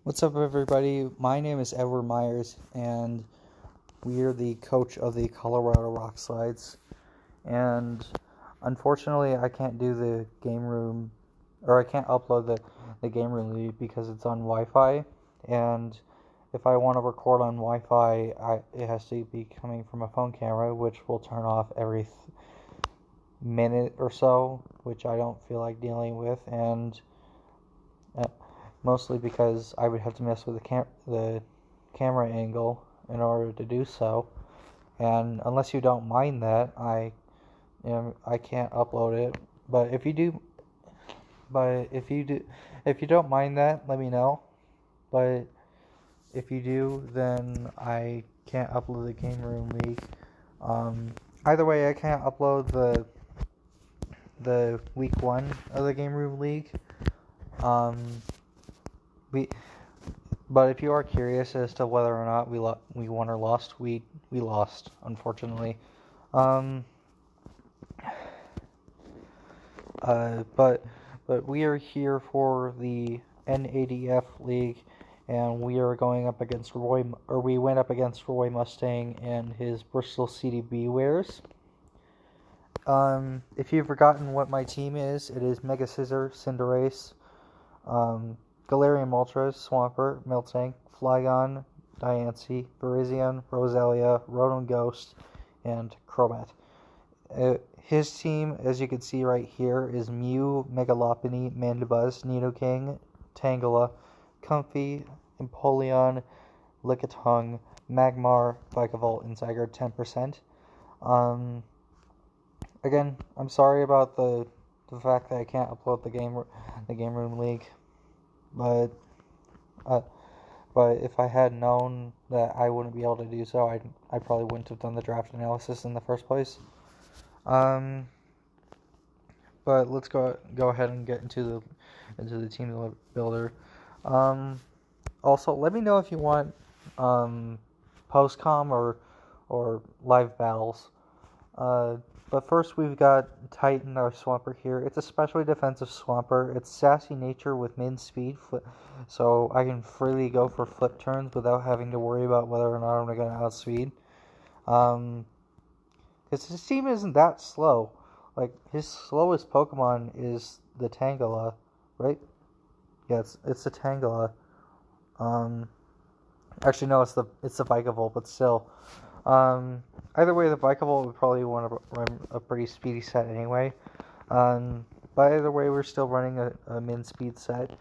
What's up, everybody? My name is Edward Myers, and we are the coach of the Colorado Rock Slides. And unfortunately, I can't do the game room, or I can't upload the game room lead because it's on Wi-Fi. And if I want to record on Wi-Fi, it has to be coming from a phone camera, which will turn off every minute or so, which I don't feel like dealing with. And mostly because I would have to mess with the camera angle in order to do so. And unless you don't mind that, I can't upload it. But if you don't mind that, let me know. But if you do, then I can't upload the game room league. Either way, I can't upload the week 1 of the game room league. But if you are curious as to whether or not we won or lost, we lost, unfortunately. But we are here for the NADF league, and we are going up against we went up against Roy Mustang and his Bristol City Bewears. If you've forgotten what my team is, it is Mega Scissor, Cinderace, Galarian Moltres, Swampert, Miltank, Flygon, Diancie, Virizion, Roselia, Rotom Ghost, and Crobat. His team, as you can see right here, is Mew, Megalophony, Mandibuzz, Nidoking, Tangela, Comfey, Empoleon, Lickitung, Magmar, Vikavolt, and Zygarde 10%. Again, I'm sorry about the fact that I can't upload the game room league. But if I had known that I wouldn't be able to do so, I probably wouldn't have done the draft analysis in the first place. But let's go ahead and get into the team builder. Also, let me know if you want post-com or live battles. But first, we've got Titan, our Swampert here. It's a specially defensive Swampert. It's sassy nature with min speed, so I can freely go for flip turns without having to worry about whether or not I'm going to outspeed. Because his team isn't that slow. Like, his slowest Pokemon is the Tangela, right? Yeah, it's the Tangela. Actually, no, it's the Vikavolt, but still. Either way, the Vikavolt would probably want to run a pretty speedy set anyway. But either way, we're still running a min speed set.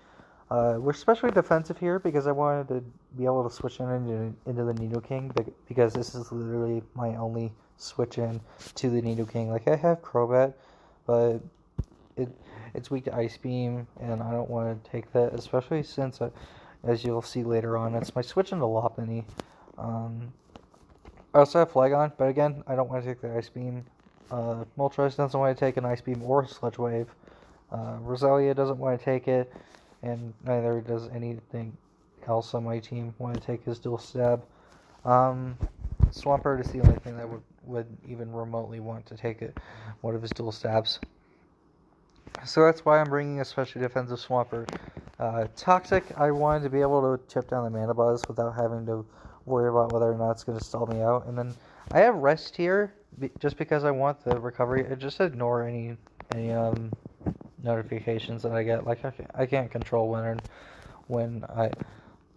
We're especially defensive here because I wanted to be able to switch into the Nidoking, because this is literally my only switch in to the Nidoking. Like, I have Crobat, but it's weak to Ice Beam, and I don't want to take that, especially since, as you'll see later on, it's my switch into Lopunny. I also have Flygon, but again, I don't want to take the Ice Beam. Moltres doesn't want to take an Ice Beam or Sludge Wave. Roselia doesn't want to take it, and neither does anything else on my team want to take his Dual Stab. Swampert is the only thing that would even remotely want to take one of his Dual Stabs. So that's why I'm bringing a specially defensive Swampert. Toxic, I wanted to be able to chip down the Mandibuzz without having to worry about whether or not it's going to stall me out. And then I have Rest here just because I want the recovery. I just ignore any notifications that I get. Like, I can't control when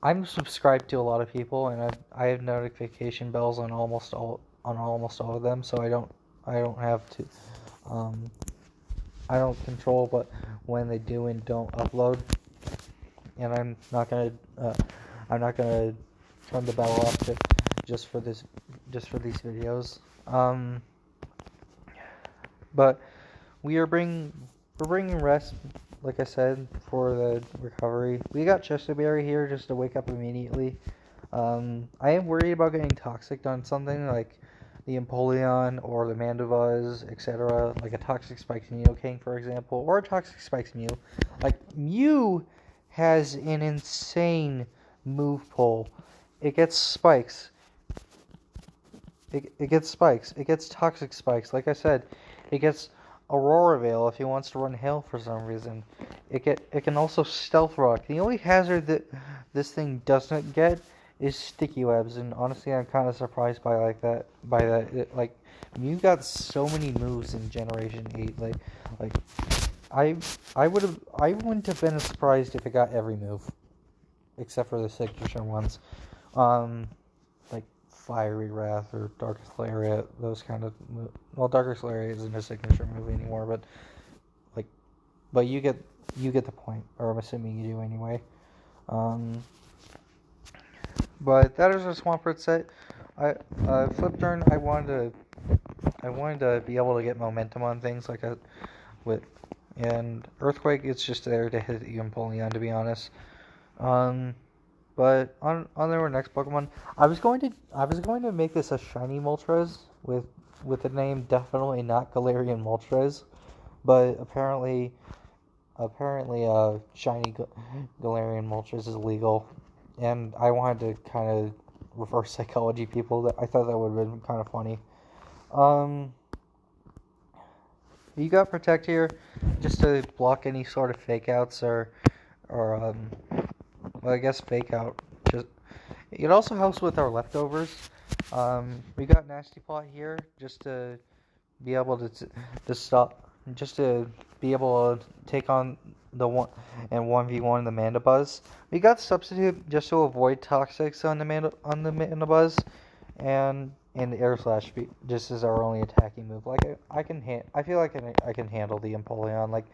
I'm subscribed to a lot of people, and I have notification bells on almost all of them, so I don't have to I don't control but when they do and don't upload. And I'm not gonna turn the bell off just for these videos. But we're bringing Rest, like I said, for the recovery. We got Chesterberry here just to wake up immediately. I am worried about getting Toxic on something like the Empoleon or the Mandibuzz, etc. Like a Toxic Spikes Nidoking, for example, or a Toxic Spikes Mew. Like, Mew has an insane move pull. It gets spikes. It gets spikes. It gets toxic spikes. Like I said, it gets Aurora Veil if he wants to run Hail for some reason. It can also Stealth Rock. The only hazard that this thing doesn't get is Sticky Webs, and honestly, I'm kind of surprised by that. You got so many moves in Generation 8. Like I wouldn't have been surprised if it got every move, except for the signature ones. Like Fiery Wrath or Darkest Lariat, those kind of well, Darkest Lariat isn't a signature move anymore, but you get the point, or I'm assuming you do anyway. But that is a Swampert set. Flip turn. I wanted to be able to get momentum on things and Earthquake. It's just there to hit the Empoleon, to be honest. But on our next Pokemon, I was going to make this a shiny Moltres with the name definitely not Galarian Moltres, but apparently shiny Galarian Moltres is illegal, and I wanted to kind of reverse psychology people. That I thought that would have been kind of funny. You got Protect here just to block any sort of fake outs or well, I guess fake out. It also helps with our leftovers. We got Nasty Plot here just to be able to stop, just to be able to take on the 1v1 the Mandibuzz. We got Substitute just to avoid Toxics on the Mandibuzz, and the Air Slash just as our only attacking move. I feel like I can handle the Empoleon. Like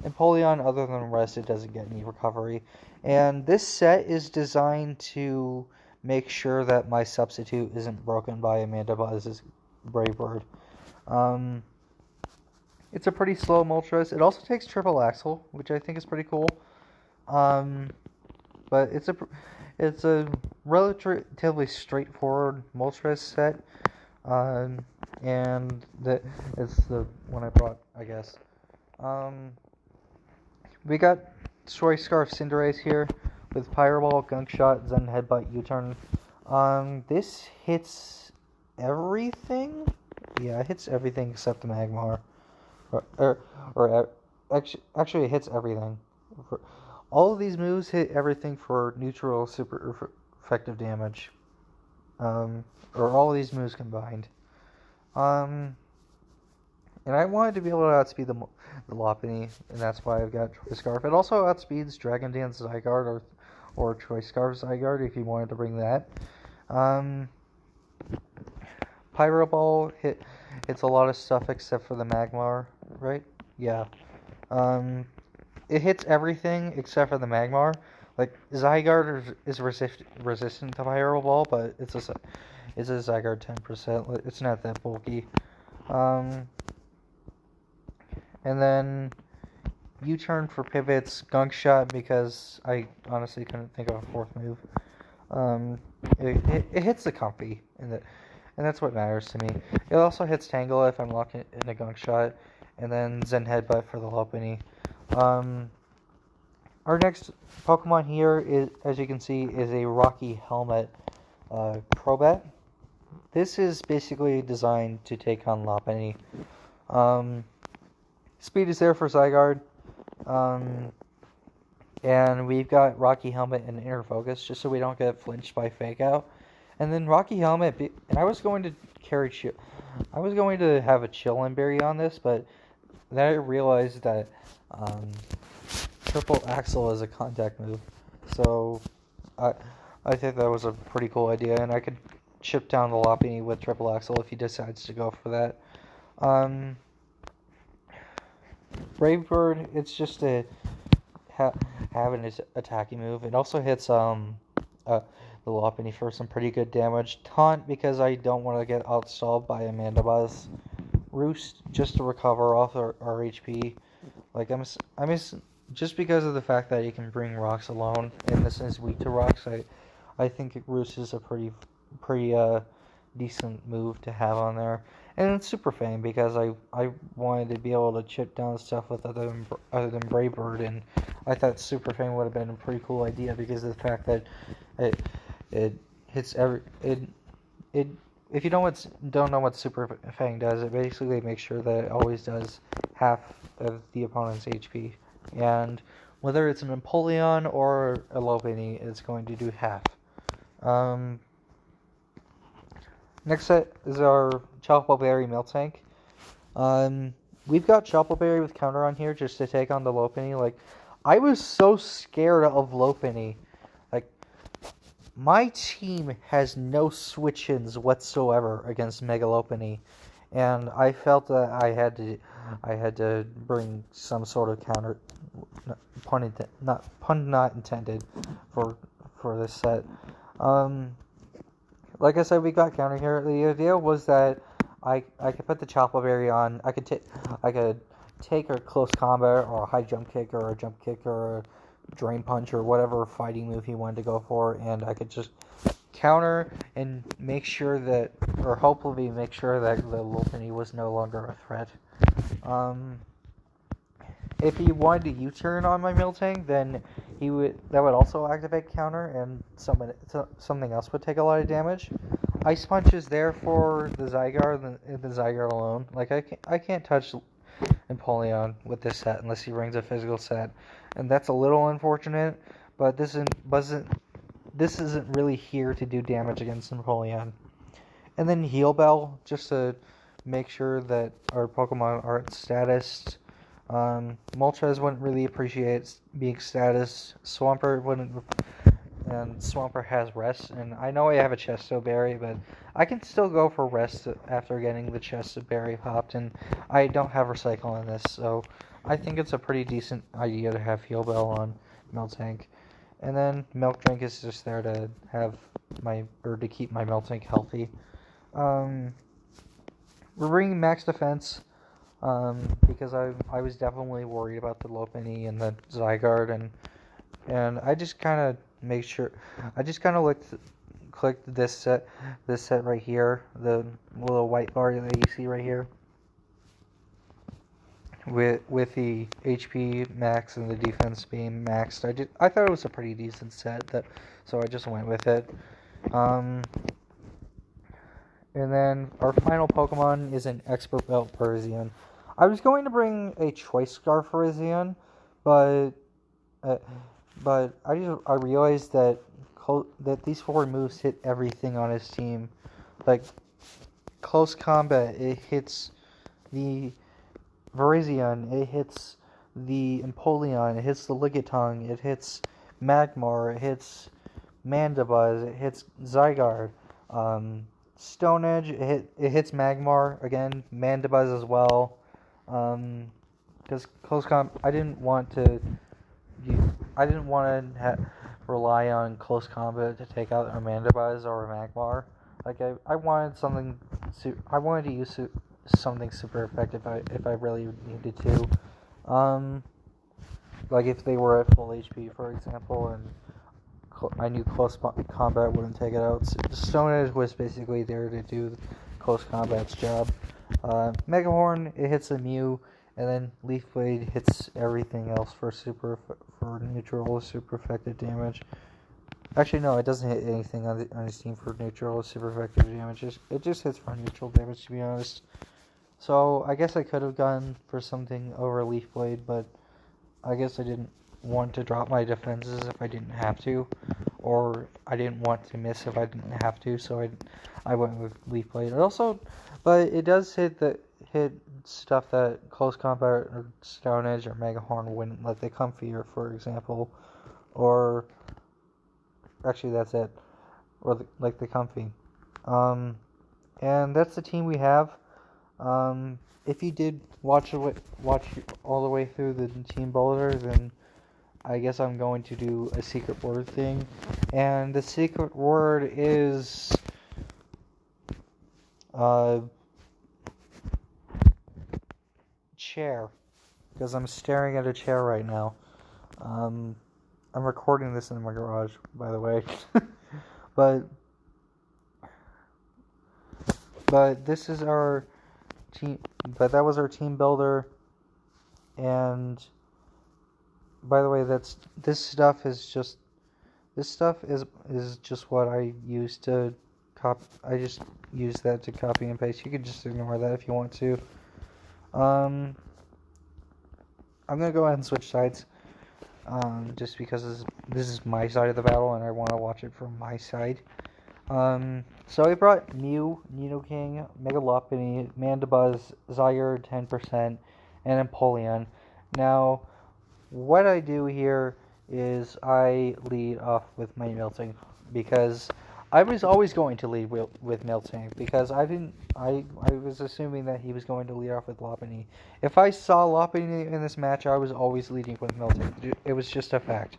Empoleon, other than Rest, it doesn't get any recovery. And this set is designed to make sure that my Substitute isn't broken by Amanda Buzz's Brave Bird. It's a pretty slow Moltres. It also takes Triple Axle, which I think is pretty cool. But it's a relatively straightforward Moltres set. And it's the one I brought, I guess. We got Story Scarf Cinderace here with Pyro Ball, Gunk Shot, Zen Headbutt, U-Turn. This hits everything? Yeah, it hits everything except the Magmar. Actually, it hits everything. All of these moves hit everything for neutral super effective damage. Or all of these moves combined. And I wanted to be able to outspeed the Lopunny, and that's why I've got Choice Scarf. It also outspeeds Dragon Dance Zygarde or Choice Scarf Zygarde if you wanted to bring that. Pyro Ball hits a lot of stuff except for the Magmar, right? Yeah. It hits everything except for the Magmar. Like Zygarde is resistant to Pyro Ball, but it's a Zygarde 10%. It's not that bulky. And then U-Turn for pivots, Gunk Shot because I honestly couldn't think of a fourth move. It hits the Comfy, and that's what matters to me. It also hits Tangle if I'm locked in a Gunk Shot, and then Zen Headbutt for the Lopunny. Our next Pokemon here is, as you can see, is a Rocky Helmet Crobat. This is basically designed to take on Lopunny. Speed is there for Zygarde. And we've got Rocky Helmet and Inner Focus just so we don't get flinched by Fake Out. And then Rocky Helmet, and I was going to carry Chill. I was going to have a Chillin Berry on this, but then I realized that Triple Axle is a contact move. So I think that was a pretty cool idea, and I could chip down the Lopunny with Triple Axle if he decides to go for that. Brave Bird, it's just to have an attacking move. It also hits the Lopunny for some pretty good damage. Taunt because I don't want to get outstalled by Amanda Buzz. Roost just to recover off our HP. Like just because of the fact that he can bring rocks alone, and this is weak to rocks. I think Roost is a pretty decent move to have on there. And it's Super Fang because I wanted to be able to chip down stuff with other than Brave Bird, and I thought Super Fang would have been a pretty cool idea because of the fact that it hits if you don't know what Super Fang does, it basically makes sure that it always does half of the opponent's HP. And whether it's an Empoleon or a Lopunny, it's going to do half. Next set is our Chocolate Berry Miltank. We've got Chocolate Berry with counter on here just to take on the Lopunny. Like, I was so scared of Lopunny. Like, my team has no switch-ins whatsoever against Mega Lopunny, and I felt that I had to bring some sort of counter, pun not intended, for this set. Like I said, we got counter here. The idea was that I could put the Chocolate Berry on. I could take a close combat or a high jump kick or a jump kick or a drain punch or whatever fighting move he wanted to go for, and I could just counter and make sure that, or hopefully make sure that the Lopunny was no longer a threat. If he wanted to U-turn on my Miltank, then that would also activate counter, and something else would take a lot of damage. Ice Punch is there for the Zygarde and the Zygarde alone. Like, I can't touch Empoleon with this set unless he brings a physical set, and that's a little unfortunate. But this isn't really here to do damage against Empoleon. And then Heal Bell, just to make sure that our Pokemon aren't status. Moltres wouldn't really appreciate being status. Swampert wouldn't, and Swampert has rest. And I know I have a Chesto Berry, but I can still go for rest after getting the Chesto Berry popped. And I don't have Recycle in this, so I think it's a pretty decent idea to have Heal Bell on Miltank. And then Milk Drink is just there to to keep my Miltank healthy. We're bringing Max Defense. Because I was definitely worried about the Lopunny and the Zygarde, and I just kind of clicked this set right here, the little white bar that you see right here, with the HP max and the defense being maxed. I thought it was a pretty decent set, so I just went with it. And then our final Pokemon is an Expert Belt Parisian. I was going to bring a Choice Scarf Parisian, but I realized that these 4 moves hit everything on his team. Like, close combat, it hits the Virizion, it hits the Empoleon, it hits the Lickitung, it hits Magmar, it hits Mandibuzz, it hits Zygarde. Stone Edge, it hits Magmar again, Mandibuzz as well. Because close combat, I didn't want to rely on close combat to take out a Mandibuzz or a Magmar. Like, I wanted to use something super effective if I really needed to. Like if they were at full HP, for example, and I knew close combat wouldn't take it out. Stone Edge was basically there to do close combat's job. Mega Horn, it hits a Mew, and then Leaf Blade hits everything else for neutral or super effective damage. Actually, no, it doesn't hit anything on his team for neutral or super effective damage. It just hits for neutral damage, to be honest. So I guess I could have gone for something over Leaf Blade, but I guess I didn't want to drop my defenses if I didn't have to, or I didn't want to miss if I didn't have to, so I went with Leaf Blade. But it does hit stuff that close combat or Stone Edge or Mega Horn wouldn't, like the Comfier, for example, or actually that's it, or the Comfy. And that's the team we have. If you did watch all the way through the team builder, then I guess I'm going to do a secret word thing, and the secret word is chair, because I'm staring at a chair right now. I'm recording this in my garage, by the way. but this is our team. But that was our team builder, and by the way, this stuff is just what I use to use that to copy and paste. You could just ignore that if you want to. I'm gonna go ahead and switch sides. Just because this is my side of the battle and I want to watch it from my side. So I brought Mew, Nidoking, Megalopony, Mandibuzz, Zyure 10%, and Empoleon. Now, what I do here is I lead off with my Miltank because I was always going to lead with Miltank because I was assuming that he was going to lead off with Lopunny. If I saw Lopunny in this match, I was always leading with Miltank. It was just a fact.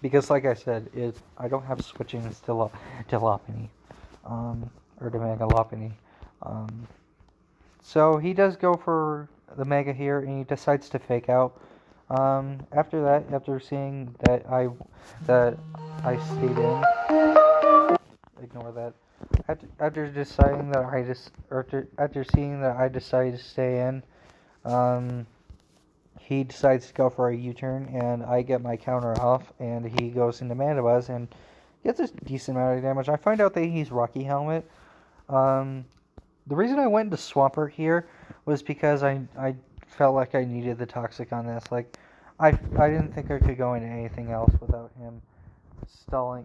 Because like I said, I don't have switchings to Lopunny, or to Mega Lopunny. So he does go for the Mega here, and he decides to fake out. After that, after seeing that I stayed in, ignore that. After deciding that after seeing that I decided to stay in, he decides to go for a U-turn, and I get my counter off, and he goes into Mandibuzz and gets a decent amount of damage. I find out that he's Rocky Helmet. The reason I went into Swampert here was because I felt like I needed the Toxic on this. Like, I didn't think I could go into anything else without him stalling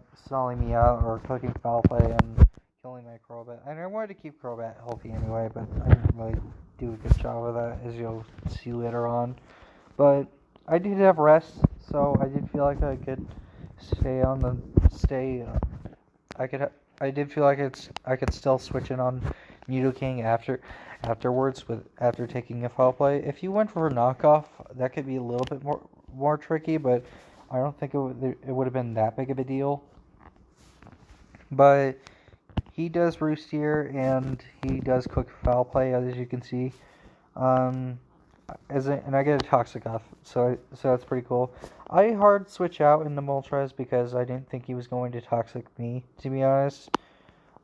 me out or clicking foul play and killing my Crobat. And I wanted to keep Crobat healthy anyway, but I didn't really do a good job of that, as you'll see later on. But I did have rest, so I did feel like I could I did feel like I could still switch in on Nidoking afterwards after taking a foul play. If you went for a knockoff, that could be a little bit more tricky, but I don't think it would have been that big of a deal. But he does roost here, and he does quick foul play, as you can see. And I get a Toxic off, so that's pretty cool. I hard switch out into Moltres because I didn't think he was going to Toxic me, to be honest.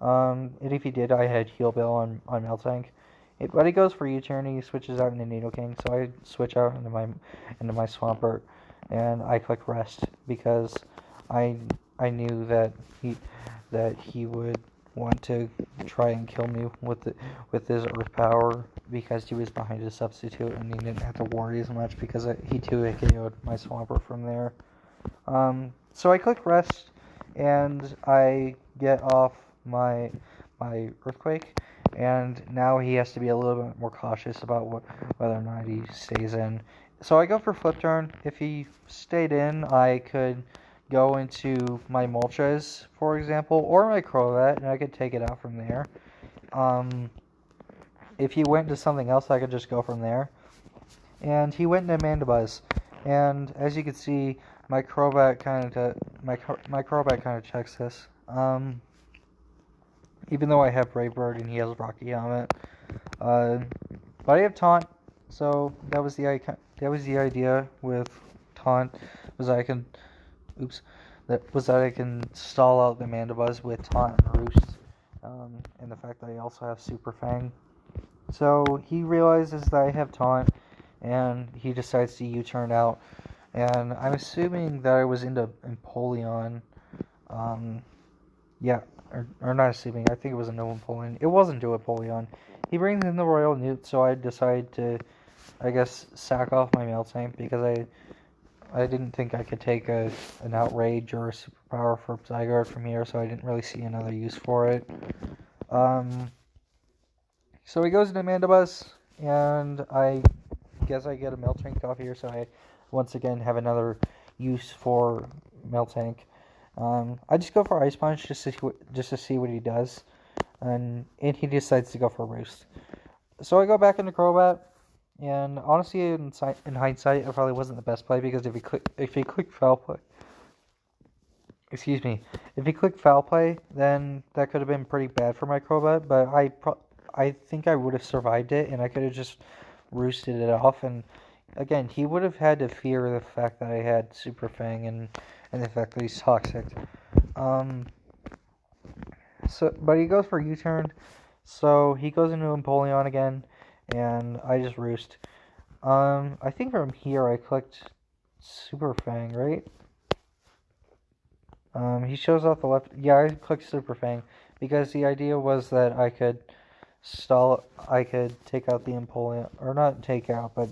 And if he did, I had Heal Bill on Miltank. But he goes for U-turn, he switches out into Nidoking, so I switch out into my Swampert, and I click rest because I knew that he would want to try and kill me with his Earth Power because he was behind a substitute and he didn't have to worry as much because he too KO'd my Swampert from there. So I click rest and I get off my Earthquake, and now he has to be a little bit more cautious about whether or not he stays in. So I go for Flip Turn. If he stayed in, I could go into my Moltres, for example, or my Crobat, and I could take it out from there. If he went to something else, I could just go from there. And he went into Mandibuzz, and as you can see, my Crobat kind of checks this. Even though I have Brave Bird and he has Rocky Helmet, but I have Taunt, so that was the idea with Taunt, was that I can stall out the Mandibuzz with Taunt and Roost, and the fact that I also have Super Fang. So he realizes that I have Taunt, and he decides to U-turn out, and I'm assuming that I was into Empoleon, or not assuming, I think it was a no Empoleon. It wasn't to Empoleon. He brings in the Royal Newt, so I decide to, I guess, sack off my Miltank because I didn't think I could take an Outrage or a Superpower for Zygarde from here, so I didn't really see another use for it. So he goes into Mandibuzz, and I guess I get a Miltank off here, so I once again have another use for Miltank. I just go for Ice Punch just to see what he does, and he decides to go for Roost. So I go back into Crobat, and honestly, in hindsight, it probably wasn't the best play because if he clicked foul play, then that could have been pretty bad for my Crobat. But I think I would have survived it, and I could have just roosted it off. And again, he would have had to fear the fact that I had Super Fang and the fact that he's toxic. But he goes for U-turn, so he goes into Empoleon again, and I just roost. I think from here I clicked Super Fang, right? He shows off the left. Yeah, I clicked Super Fang because the idea was that I could take out the Empoleon, or not take out, but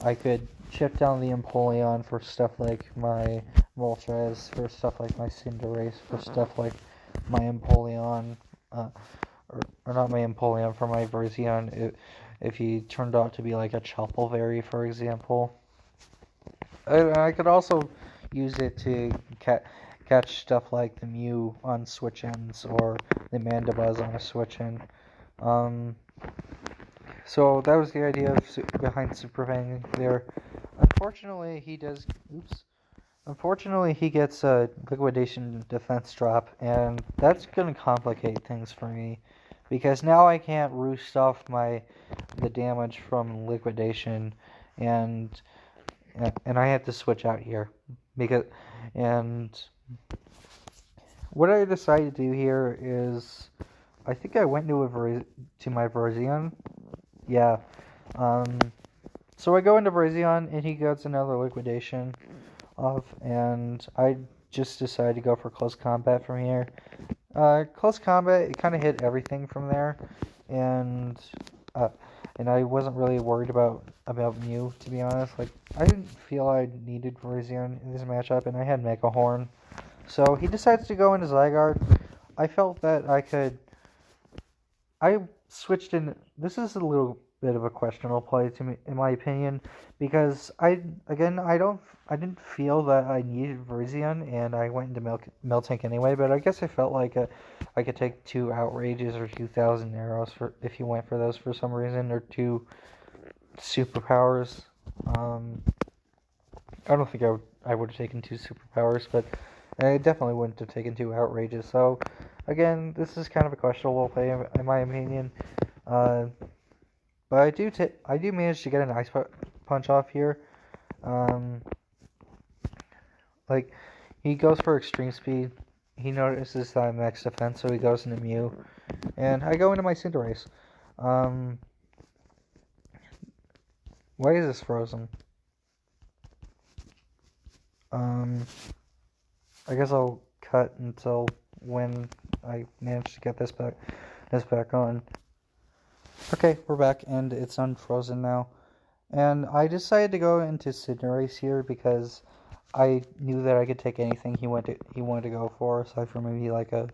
I could chip down the Empoleon for stuff like my Moltres, for stuff like my Cinderace, for stuff like my Empoleon, or not my Empoleon, for my Verzion, if he turned out to be like a Choppleberry, for example. I could also use it to catch stuff like the Mew on switch ends or the Mandibuzz on a switch end. So that was the idea behind Super Fang there. Unfortunately, he does. Oops. Unfortunately, he gets a liquidation defense drop, and that's gonna complicate things for me, because now I can't roost off the damage from liquidation, and I have to switch out here because and what I decided to do here is I think I went to my Verzion. Yeah. So I go into Brazion, and he gets another liquidation off, and I just decided to go for close combat from here. Close combat, it kind of hit everything from there, and I wasn't really worried about Mew, to be honest. Like, I didn't feel I needed Brazion in this matchup, and I had Mega Horn. So he decides to go into Zygarde. I felt that I switched in. This is a little bit of a questionable play to me, in my opinion, because I didn't feel that I needed Verzion, and I went into Miltank anyway. But I guess I felt like I could take 2 Outrages or 2,000 arrows if he went for those for some reason, or 2 superpowers. I don't think I would have taken 2 superpowers, but I definitely wouldn't have taken 2 Outrages. So again, this is kind of a questionable play in my opinion. But I do manage to get an Ice Punch off here. Like, he goes for extreme speed. He notices that I'm max defense, so he goes into Mew. And I go into my Cinderace. Why is this frozen? I guess I'll cut until when I manage to get this back on. Okay, we're back, and it's unfrozen now. And I decided to go into Cinderace here because I knew that I could take anything he wanted to go for, aside from maybe like an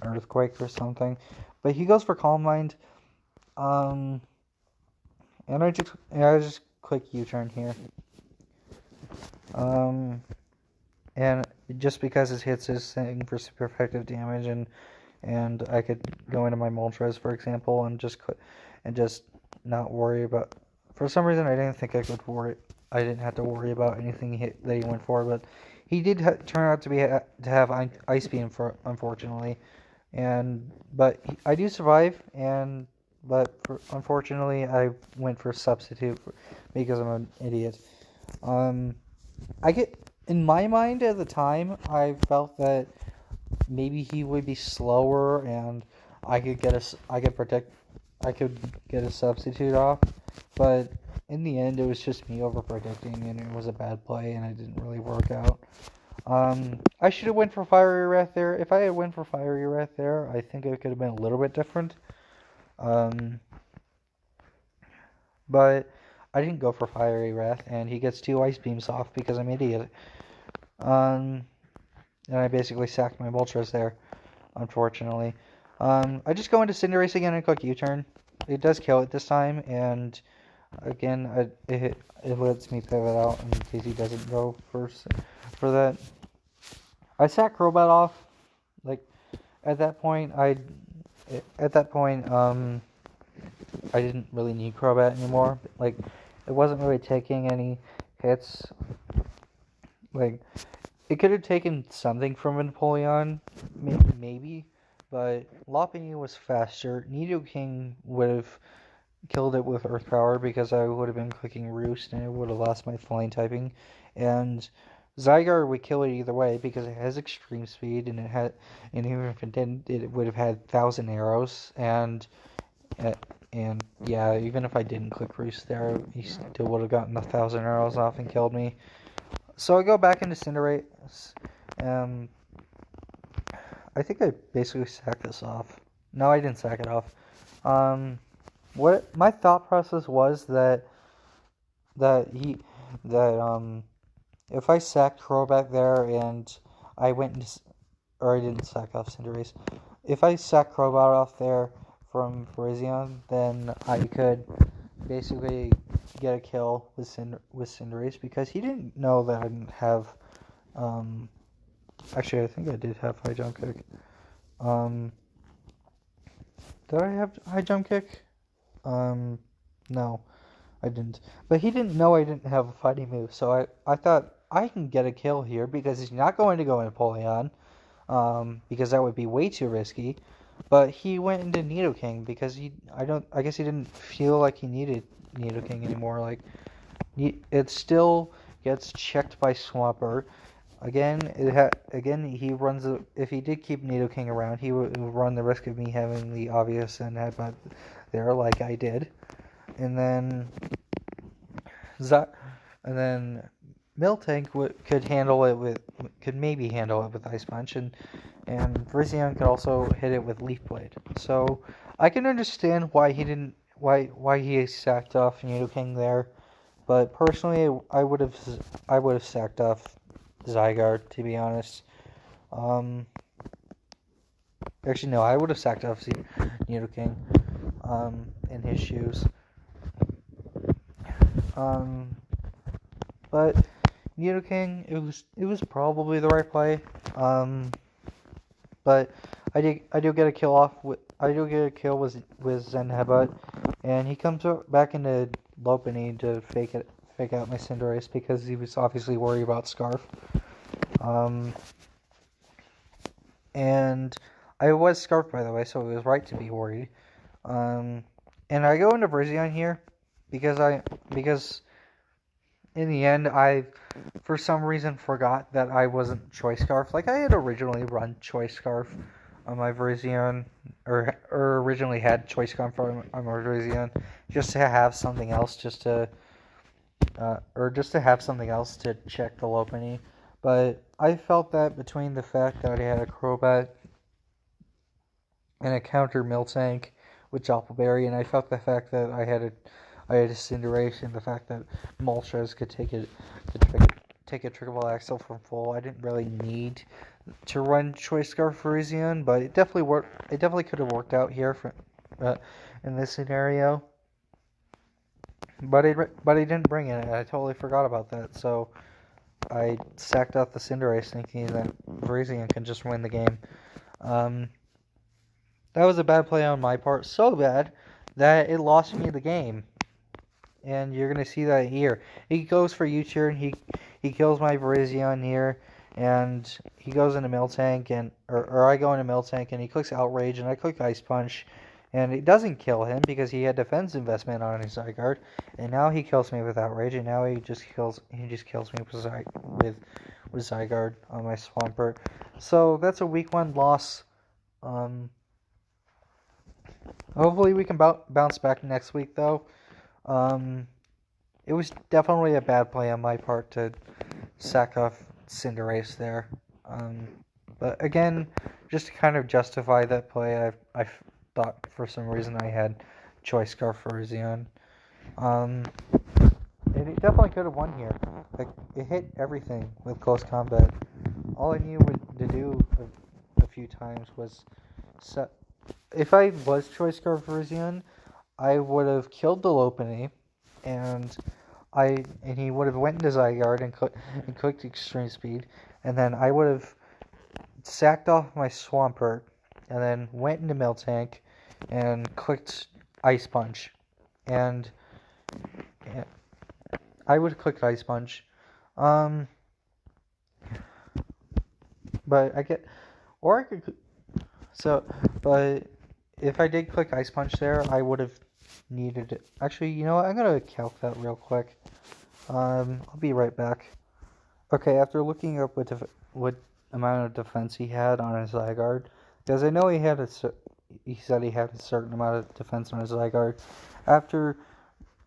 Earthquake or something. But he goes for Calm Mind. And I just click U-turn here. And just because it hits his thing for super effective damage, and I could go into my Moltres, for example, and just not worry about. For some reason, I didn't think I didn't have to worry about anything that he went for, but he did turn out to have Ice Beam, unfortunately, but I do survive, unfortunately I went for Substitute because I'm an idiot. In my mind at the time, I felt that maybe he would be slower, and I could get a Substitute off, but in the end, it was just me overprotecting, and it was a bad play, and it didn't really work out. I should have went for Fiery Wrath there. If I had went for Fiery Wrath there, I think it could have been a little bit different. But I didn't go for Fiery Wrath, and he gets 2 Ice Beams off because I'm an idiot. And I basically sacked my Moltres there, unfortunately. I just go into Cinderace again and click U-turn. It does kill it this time, and again, it lets me pivot out in case he doesn't go for that. I sack Crobat off. Like, at that point, I didn't really need Crobat anymore. Like, it wasn't really taking any hits. Like, it could have taken something from Napoleon, maybe, but Lopunny was faster. Nidoking would have killed it with Earth Power because I would have been clicking Roost and it would have lost my flying typing. And Zygarde would kill it either way because it has extreme speed, and even if it didn't, it would have had 1,000 arrows, and yeah, even if I didn't click Roost there, he still would have gotten 1,000 arrows off and killed me. So I go back into Cinderace, Um, I think I basically sacked this off. No, I didn't sack it off. What my thought process was that he that if I sacked Crow back there and I went into, or I didn't sack off Cinderace. If I sacked Crowbat off there from Virizion, then I could basically get a kill with Cinderace because he didn't know that I didn't have. Actually, I think I did have high jump kick. Did I have high jump kick? No, I didn't. But he didn't know I didn't have a fighting move, so I thought I can get a kill here because he's not going to go Napoleon, because that would be way too risky. But he went into Nidoking because I guess he didn't feel like he needed Nidoking anymore. Like, it still gets checked by Swampert. Again, he runs if he did keep Nidoking around, he would run the risk of me having the obvious and headbutt there, like I did, and then Miltank could maybe handle it with Ice Punch, and Virizion could also hit it with Leaf Blade. So I can understand why he sacked off Nidoking there, but personally, I would have sacked off Zygarde, to be honest. Actually, no, I would have sacked off Nidoking in his shoes. But Nidoking, it was probably the right play. But I do get a kill with Zen Headbutt, and he comes back into Lopunny to fake out my Cinderace because he was obviously worried about Scarf. And I was Scarf, by the way, so it was right to be worried. And I go into Virizion here because in the end, I, for some reason, forgot that I wasn't Choice Scarf. Like, I had originally run Choice Scarf on my Virizion, or originally had Choice Scarf on my Virizion, just to have something else, just to have something else to check the Lopunny. But I felt that between the fact that I had a Crobat and a counter Miltank with Doppelberry, and I felt the fact that I had a Cinderace, and the fact that Moltres could take a triple axle from full. I didn't really need to run Choice Scarf Virizion, but it definitely worked. It definitely could have worked out here in this scenario. But he didn't bring it. I totally forgot about that. So I sacked off the Cinderace, thinking that Virizion can just win the game. That was a bad play on my part. So bad that it lost me the game. And you're going to see that here. He goes for U-turn. He kills my Virizion here. And he goes into Miltank. Or I go into Miltank. And he clicks Outrage. And I click Ice Punch. And it doesn't kill him because he had defense investment on his Zygarde. And now he kills me with Outrage. And now he just kills me with Zygarde on my Swampert. So that's a week 1 loss. Hopefully we can bounce back next week, though. It was definitely a bad play on my part to sack off Cinderace there. But again, just to kind of justify that play, I thought for some reason I had Choice Scarf Virizion. And it definitely could have won here. Like, it hit everything with close combat. All I needed to do a few times was set. If I was Choice Scarf Virizion, I would have killed the Lopunny, and he would have went into Zygarde and clicked Extreme Speed, and then I would have sacked off my Swampert, and then went into Miltank, and clicked Ice Punch, and I would have clicked Ice Punch, but but if I did click Ice Punch there, I would have needed it. Actually, you know what? I'm going to calc that real quick. I'll be right back. Okay, after looking up what amount of defense he had on his Zygarde, because I know he said he had a certain amount of defense on his Zygarde. After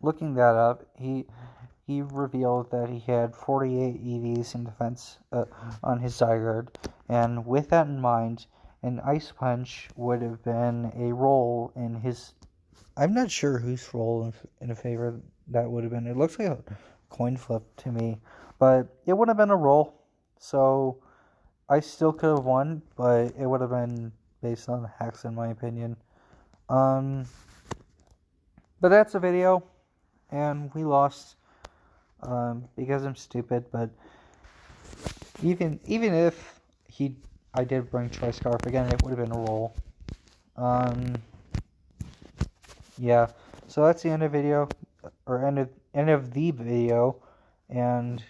looking that up, he he revealed that he had 48 EVs in defense on his Zygarde, and with that in mind, an Ice Punch would have been a roll in his... I'm not sure whose roll in a favor that would have been. It looks like a coin flip to me, but it would have been a roll, so I still could have won, but it would have been based on hacks in my opinion. But that's a video, and we lost because I'm stupid, but even if I did bring Tri-Scarf again, it would have been a roll. Yeah, so that's the end of the video, and